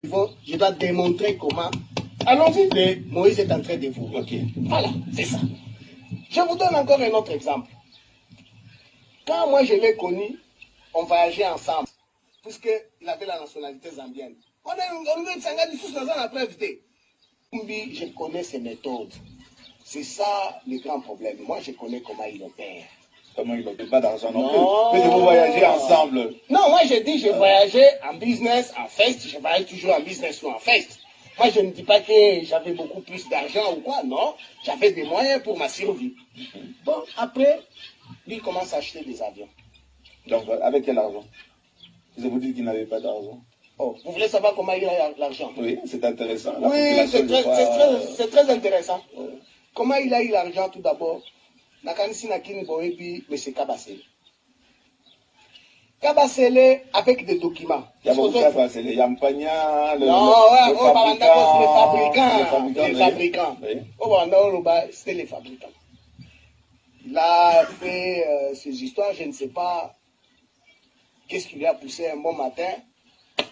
Je dois démontrer comment. Allons-y, Moïse est en train de vous. Ok. Voilà, c'est ça. Je vous donne encore un autre exemple. Quand moi je l'ai connu, on voyageait ensemble, puisqu'il avait la nationalité zambienne. On est Tsangani tous dans un preuve. Je connais ses méthodes. C'est ça le grand problème. Moi je connais comment il opère. Comment il n'opère pas d'argent non plus. Mais vous voyagez ensemble. Non, moi je dis je voyageais en business, en fest. Je voyage toujours en business ou en fest. Moi je ne dis pas que j'avais beaucoup plus d'argent ou quoi, non. J'avais des moyens pour ma survie. Bon, après, lui commence à acheter des avions. Donc, avec quel argent? Je vous dis qu'il n'avait pas d'argent. Oh, vous voulez savoir comment il a l'argent? Oui, c'est intéressant. Oui, c'est très intéressant. Comment il a eu l'argent tout d'abord? Nakanisi Nakini Boebi, M. Kabasele. Kabasele avec des documents. Il y a beaucoup de Kabasele. Il y a Mpanya, les fabricants. C'était les fabricants. Il a fait ces histoires, je ne sais pas qu'est-ce qui lui a poussé un bon matin.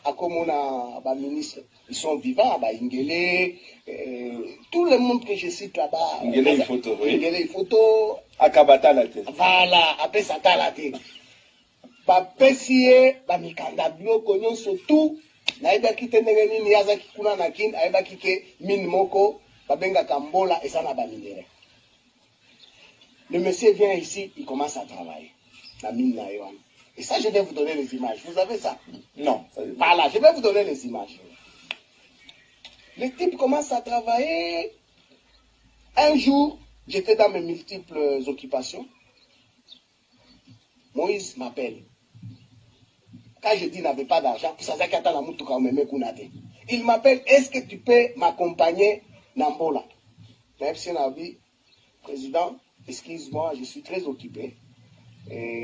À comme on a ministre, ils sont vivants, Ingele, tout le monde que je cite là-bas. Ingele photo, oui. Ingele photo. Akabata la tête. Voilà, après ça t'a la tête. Bapesie, Bamikanda bio, konyon surtout. Naïba kite negeni niaza kikuna nakin, naïba kike min moko, babenga kambola et ça n'a pas minéré. Le monsieur vient ici, il commence à travailler. La mine naïwan. Et ça, je vais vous donner les images. Vous avez ça? Non. Voilà, je vais vous donner les images. Le type commence à travailler. Un jour, j'étais dans mes multiples occupations. Moïse m'appelle. Quand je dis qu'il n'avait pas d'argent, il m'appelle, est-ce que tu peux m'accompagner Nambola? Président, excuse-moi, je suis très occupé.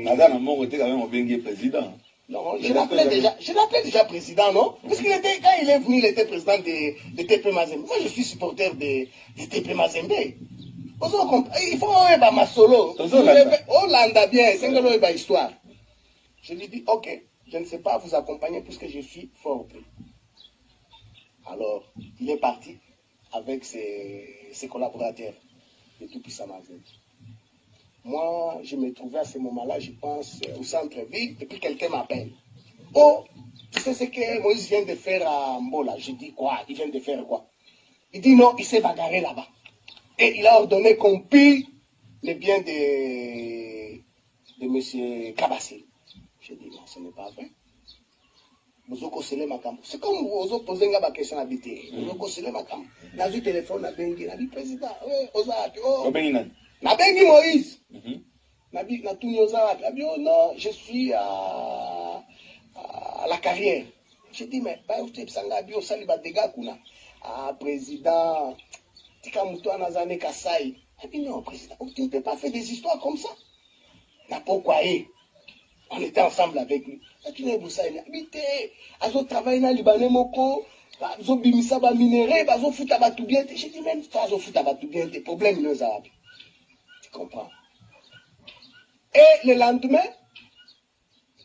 Madame, mon côté, quand même, on vient président. Non, je l'appelais déjà président, non? Parce qu'il était, quand il est venu, il était président de TP Mazembe. Moi, je suis supporter de TP Mazembe. Il faut ma solo. Hollanda bien, c'est une histoire. Je lui dis, ok, je ne sais pas vous accompagner puisque je suis fort pris. Alors, il est parti avec ses collaborateurs de tout puissant Mazembe. Moi, je me trouvais à ce moment-là, je pense, au centre-ville, et puis quelqu'un m'appelle. Oh, tu sais ce que Moïse vient de faire à Mbola? Je dis quoi? Il vient de faire quoi? Il dit non, il s'est bagarré là-bas. Et il a ordonné qu'on pille les biens de M. Kabassé. Je dis non, ce n'est pas vrai. C'est comme vous posez une question habitée. Vous avez ma cam. N'a vu téléphone, n'a bengi, n'a vu président. N'a bengi Moïse. N'a tout oh non, je suis à la carrière. Je dis mais pas où tu es bio sali ba dégâts kuna. Ah président, tika muto anazane kasai. Il dit non président, tu ne peux pas faire des histoires comme ça. N'a pourquoi on était ensemble avec lui. Tu n'es pas ça, il habité. Azo travaille dans Libanais moko. Azo bimisa ba minéré, azo futa ba tout bien. Je dis même ça, azo futa ba tout bien. Tes problèmes nous arabes. Tu comprends? Et le lendemain,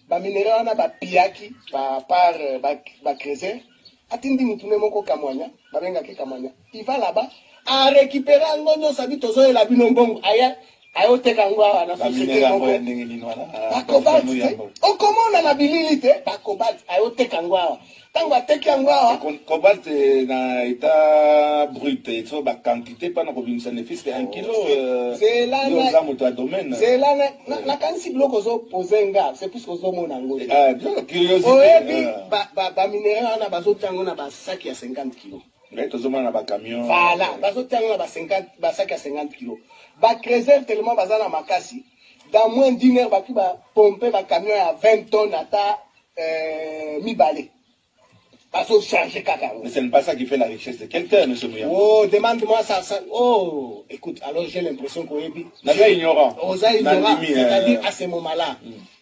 ba minéré on a ba piaki, par ba creuser. Atindi mutune moko kamwanya, ba benga ke kamwanya. Il va là-bas à récupérer un gonyo sabi tozo et la binombongo. Aya. On commande la bilité, pas cobalt, ayote kangwa. Tangwa teki angwa. Cobalt na état brut, il faut la quantité pas na kobimisa ne fils 1 kilo. C'est là na moto domaine. C'est là na kanisi bloko zo posenga, c'est plus que zo mona ngo. Ah, curiosité. Oyebi ba minéraux na bazo tango na ba sac ya 50 kg. Mais tout le monde a un camion. Voilà, bazo tango na ba sac ya 50 kg. Ba creuser tellement bazana makasi. Dans moins d'une heure, ba pomper ba camion à 20 tonnes ata mi balé. Bazo changer kaka. Mais ce n'est pas ça qui fait la richesse de quelqu'un, monsieur Mouyamba. Oh, demande-moi ça. Oh, écoute, alors j'ai l'impression qu'on est bien. Naza ignorant. Osa ignorant, c'est-à-dire à ce moment-là.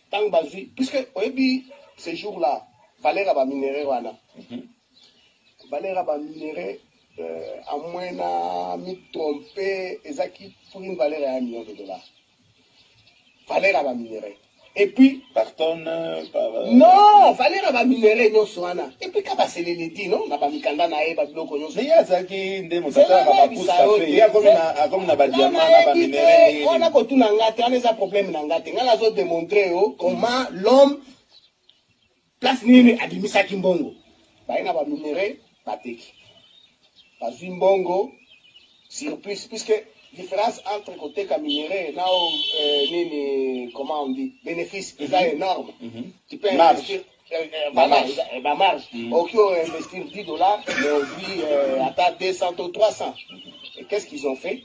Tant bazui, puisque oyebi ces jours-là, Valère va minérer wana. Valère va minérer. À moins de me tromper, Ezaki pour une valeur à $1 million. Valeur à la minerai. Et puis, Par non, fallait na ba minéraux nyonso wana. Et puis quand c'est les dit non, na ba mikanda na eba biloko nyonso. Mais ya zaki ndemo tata ba pousse café. Ya comme na ba diamant na ba minéraux. On a kotu na ngate, on a un problème na ngate. Ngala zo démontrer comment l'homme place nini adimisa kimbongo. Ba ina ba minéraux bateki. Ba zimbongo surplus puisque différence entre côté minéraux nini comment on dit bénéfice est énorme. Tu peux investir marge. Ok, investir $10, mais on vit à 200 ou 300. Et qu'est-ce qu'ils ont fait?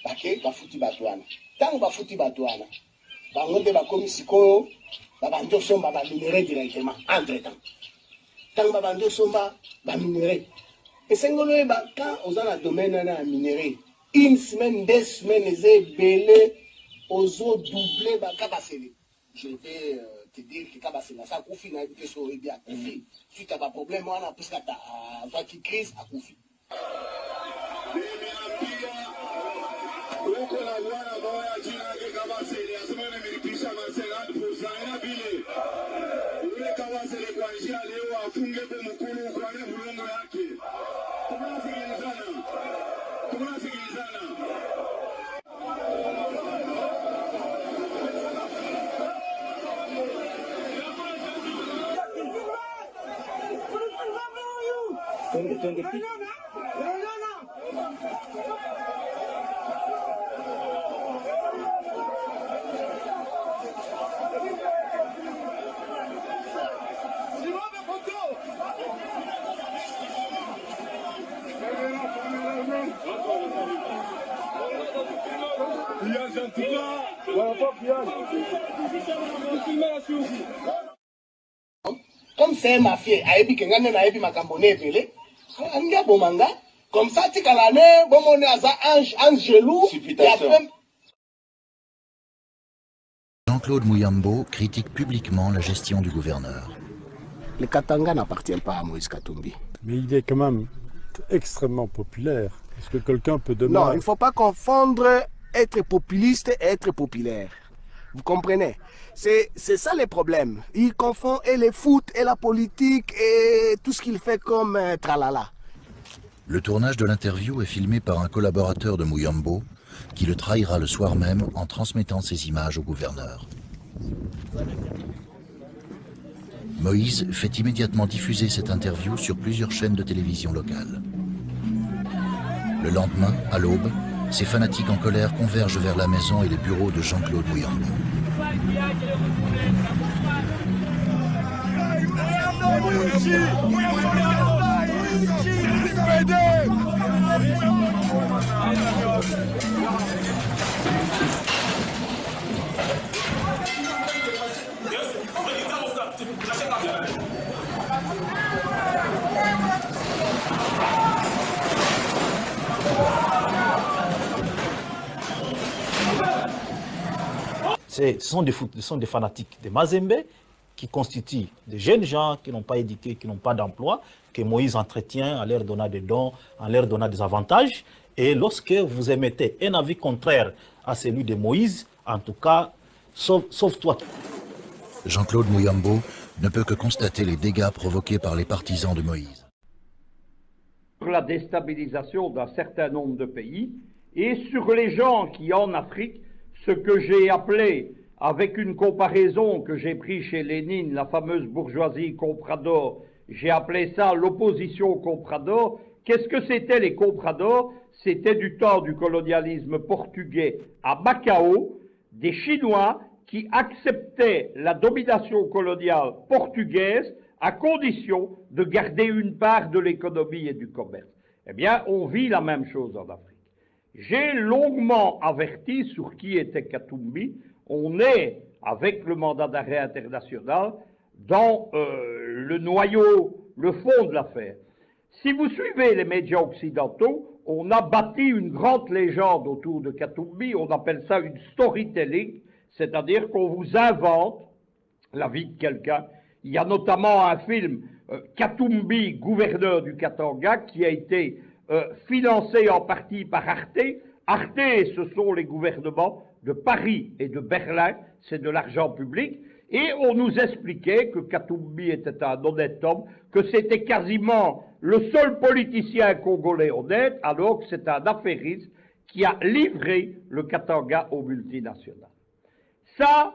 Ok, ba fouti batouana. Tant ba fouti batouana, ba ngonde ba komi siko, ba bando somba ba minéraux directement entre temps. Tant ba bando somba ba minéraux. Et c'est quand on a le domaine na minéraux. Une semaine, 2 semaines, les belés, aux autres doublés, je vais te dire que ça a Koufi, n'a été sur bien Koufi. Si tu n'as pas de problème, on a plus qu'à ta voix qui crise à Koufi. Comme c'est un mafieux, Aebi Kengane Aebi Makambone Pele, Anga Bomanga, comme ça, tu as l'année, bon, on est à Angelou, Jean-Claude Mouyambo critique publiquement la gestion du gouverneur. Le Katanga n'appartient pas à Moïse Katumbi. Mais il est quand même extrêmement populaire. Est-ce que quelqu'un peut demander... Non, il ne faut pas confondre être populiste et être populaire. Vous comprenez? C'est ça le problème. Il confond et le foot et la politique et tout ce qu'il fait comme tralala. Le tournage de l'interview est filmé par un collaborateur de Mouyambo qui le trahira le soir même en transmettant ces images au gouverneur. Moïse fait immédiatement diffuser cette interview sur plusieurs chaînes de télévision locales. Le lendemain, à l'aube, ces fanatiques en colère convergent vers la maison et les bureaux de Jean-Claude Mouyambo. Ce sont des fanatiques de Mazembe qui constituent des jeunes gens qui n'ont pas éduqué, qui n'ont pas d'emploi, que Moïse entretient en leur donnant des dons, en leur donnant des avantages. Et lorsque vous émettez un avis contraire à celui de Moïse, en tout cas, sauve-toi. Jean-Claude Mouyambo ne peut que constater les dégâts provoqués par les partisans de Moïse. La déstabilisation d'un certain nombre de pays et sur les gens qui en Afrique, ce que j'ai appelé, avec une comparaison que j'ai prise chez Lénine, la fameuse bourgeoisie comprador, j'ai appelé ça l'opposition comprador. Qu'est-ce que c'était les compradors? C'était du temps du colonialisme portugais à Macao, des Chinois qui acceptaient la domination coloniale portugaise à condition de garder une part de l'économie et du commerce. Eh bien, on vit la même chose en Afrique. J'ai longuement averti sur qui était Katumbi. On est, avec le mandat d'arrêt international, dans le noyau, le fond de l'affaire. Si vous suivez les médias occidentaux, on a bâti une grande légende autour de Katumbi, on appelle ça une storytelling, c'est-à-dire qu'on vous invente la vie de quelqu'un. Il y a notamment un film, Katumbi, gouverneur du Katanga, qui a été financé en partie par Arte. Arte, ce sont les gouvernements de Paris et de Berlin, c'est de l'argent public. Et on nous expliquait que Katumbi était un honnête homme, que c'était quasiment le seul politicien congolais honnête, alors que c'est un affairiste qui a livré le Katanga aux multinationales. Ça,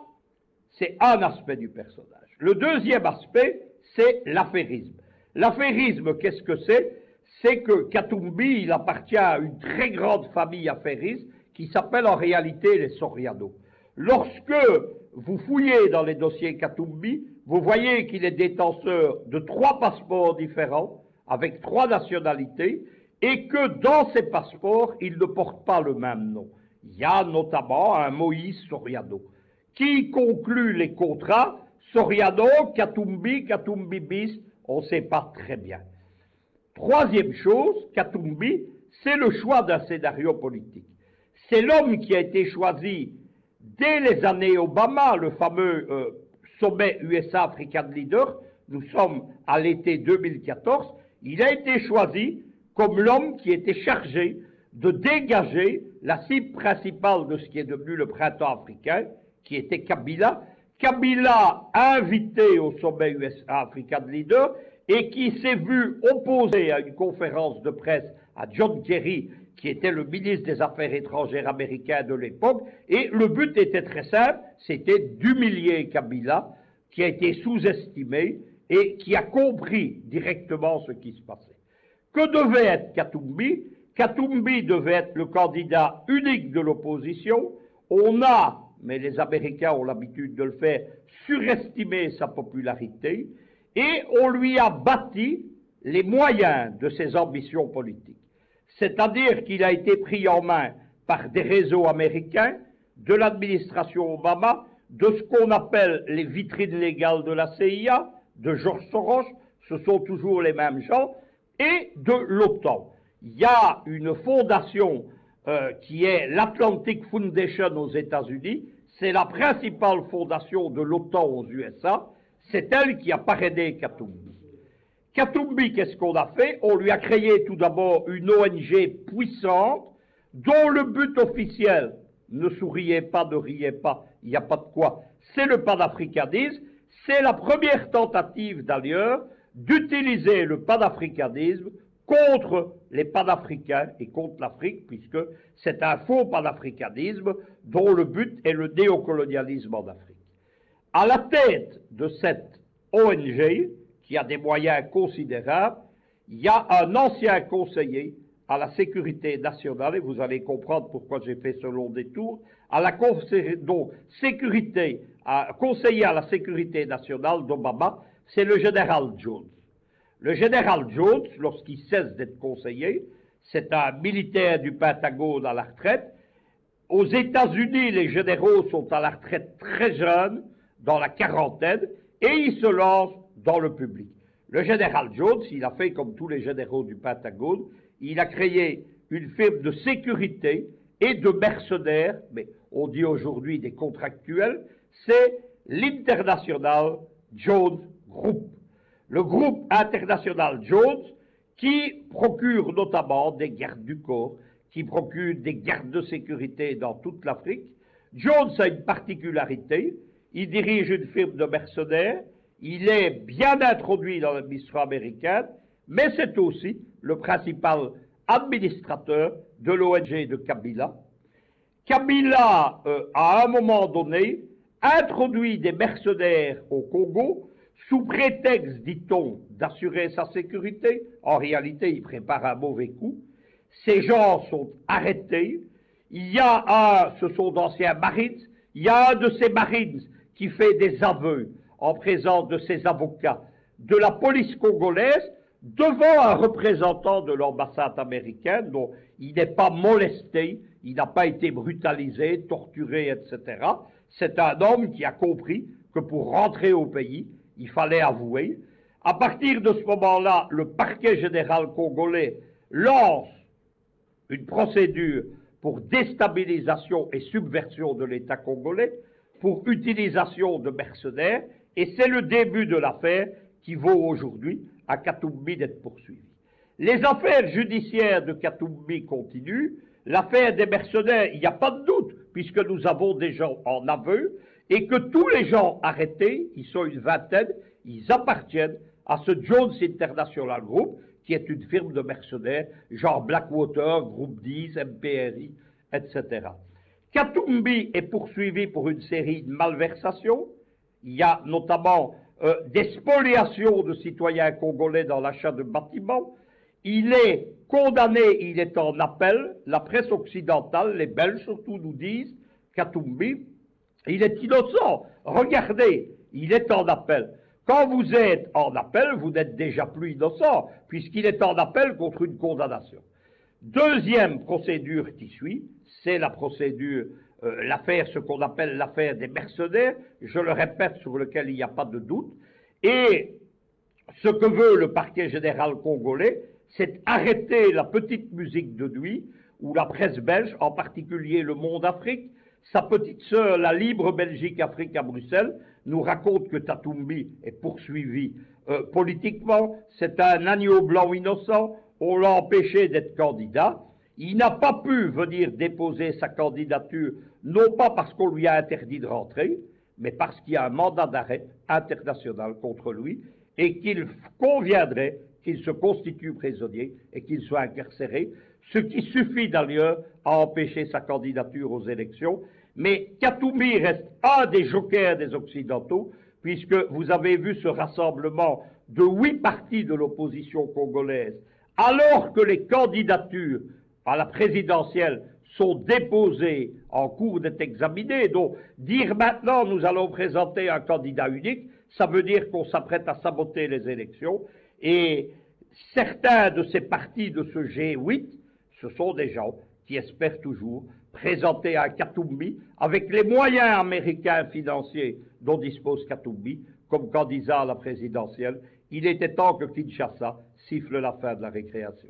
c'est un aspect du personnage. Le deuxième aspect, c'est l'affairisme. L'affairisme, qu'est-ce que c'est? C'est que Katumbi, il appartient à une très grande famille affairiste qui s'appelle en réalité les Soriano. Lorsque vous fouillez dans les dossiers Katumbi, vous voyez qu'il est détenteur de 3 passeports différents, avec 3 nationalités, et que dans ces passeports, il ne porte pas le même nom. Il y a notamment un Moïse Soriano, qui conclut les contrats Soriano, Katumbi, Katumbi bis, on ne sait pas très bien. Troisième chose, Katumbi, c'est le choix d'un scénario politique. C'est l'homme qui a été choisi dès les années Obama, le fameux sommet USA-African Leader, nous sommes à l'été 2014, il a été choisi comme l'homme qui était chargé de dégager la cible principale de ce qui est devenu le printemps africain, qui était Kabila. Kabila invité au sommet USA-African Leader et qui s'est vu opposé à une conférence de presse à John Kerry, qui était le ministre des Affaires étrangères américain de l'époque, et le but était très simple, c'était d'humilier Kabila, qui a été sous-estimé et qui a compris directement ce qui se passait. Que devait être Katumbi? Katumbi devait être le candidat unique de l'opposition. On a, mais les Américains ont l'habitude de le faire, surestimé sa popularité, et on lui a bâti les moyens de ses ambitions politiques. C'est-à-dire qu'il a été pris en main par des réseaux américains, de l'administration Obama, de ce qu'on appelle les vitrines légales de la CIA, de George Soros, ce sont toujours les mêmes gens, et de l'OTAN. Il y a une fondation qui est l'Atlantic Foundation aux États-Unis, c'est la principale fondation de l'OTAN aux USA, c'est elle qui a parrainé Katumbi. Katumbi, qu'est-ce qu'on a fait? On lui a créé tout d'abord une ONG puissante, dont le but officiel, ne souriez pas, ne riez pas, il n'y a pas de quoi, c'est le panafricanisme. C'est la première tentative d'ailleurs d'utiliser le panafricanisme contre les panafricains et contre l'Afrique, puisque c'est un faux panafricanisme dont le but est le néocolonialisme en Afrique. À la tête de cette ONG, qui a des moyens considérables, il y a un ancien conseiller à la sécurité nationale, et vous allez comprendre pourquoi j'ai fait ce long détour, à la conseiller à la sécurité nationale d'Obama, c'est le général Jones. Le général Jones, lorsqu'il cesse d'être conseiller, c'est un militaire du Pentagone à la retraite. Aux États-Unis, les généraux sont à la retraite très jeunes, dans la quarantaine, et ils se lancent dans le public. Le général Jones, il a fait comme tous les généraux du Pentagone, il a créé une firme de sécurité et de mercenaires, mais on dit aujourd'hui des contractuels, c'est l'International Jones Group. Le groupe international Jones qui procure notamment des gardes du corps, qui procure des gardes de sécurité dans toute l'Afrique. Jones a une particularité, il dirige une firme de mercenaires, il est bien introduit dans l'administration américaine, mais c'est aussi le principal administrateur de l'ONG de Kabila. Kabila, à un moment donné, introduit des mercenaires au Congo, sous prétexte, dit-on, d'assurer sa sécurité. En réalité, il prépare un mauvais coup. Ces gens sont arrêtés. Il y a ce sont d'anciens Marines, il y a un de ces Marines qui fait des aveux en présence de ses avocats de la police congolaise devant un représentant de l'ambassade américaine dont il n'est pas molesté, il n'a pas été brutalisé, torturé, etc. C'est un homme qui a compris que pour rentrer au pays, il fallait avouer. À partir de ce moment-là, le parquet général congolais lance une procédure pour déstabilisation et subversion de l'État congolais, pour utilisation de mercenaires, et c'est le début de l'affaire qui vaut aujourd'hui à Katumbi d'être poursuivi. Les affaires judiciaires de Katumbi continuent, l'affaire des mercenaires, il n'y a pas de doute, puisque nous avons des gens en aveu, et que tous les gens arrêtés, ils sont une vingtaine, ils appartiennent à ce Jones International Group, qui est une firme de mercenaires, genre Blackwater, Groupe 10, MPRI, etc. Katumbi est poursuivi pour une série de malversations. Il y a notamment des spoliations de citoyens congolais dans l'achat de bâtiments. Il est condamné, il est en appel. La presse occidentale, les Belges surtout, nous disent Katumbi, il est innocent. Regardez, il est en appel. Quand vous êtes en appel, vous n'êtes déjà plus innocent, puisqu'il est en appel contre une condamnation. Deuxième procédure qui suit, c'est la procédure, l'affaire, ce qu'on appelle l'affaire des mercenaires, je le répète, sur lequel il n'y a pas de doute. Et ce que veut le parquet général congolais, c'est arrêter la petite musique de nuit, où la presse belge, en particulier Le Monde Afrique, sa petite sœur, la Libre Belgique Afrique à Bruxelles, nous raconte que Katumbi est poursuivi politiquement. C'est un agneau blanc innocent, on l'a empêché d'être candidat. Il n'a pas pu venir déposer sa candidature, non pas parce qu'on lui a interdit de rentrer, mais parce qu'il y a un mandat d'arrêt international contre lui et qu'il conviendrait qu'il se constitue prisonnier et qu'il soit incarcéré, ce qui suffit d'ailleurs à empêcher sa candidature aux élections. Mais Katumbi reste un des jokers des Occidentaux, puisque vous avez vu ce rassemblement de 8 partis de l'opposition congolaise, alors que les candidatures à la présidentielle sont déposées, en cours d'être examinées. Donc, dire maintenant nous allons présenter un candidat unique, ça veut dire qu'on s'apprête à saboter les élections. Et certains de ces partis de ce G8, ce sont des gens qui espèrent toujours présenter un Katumbi avec les moyens américains financiers dont dispose Katumbi comme candidat à la présidentielle. Il était temps que Kinshasa siffle la fin de la récréation.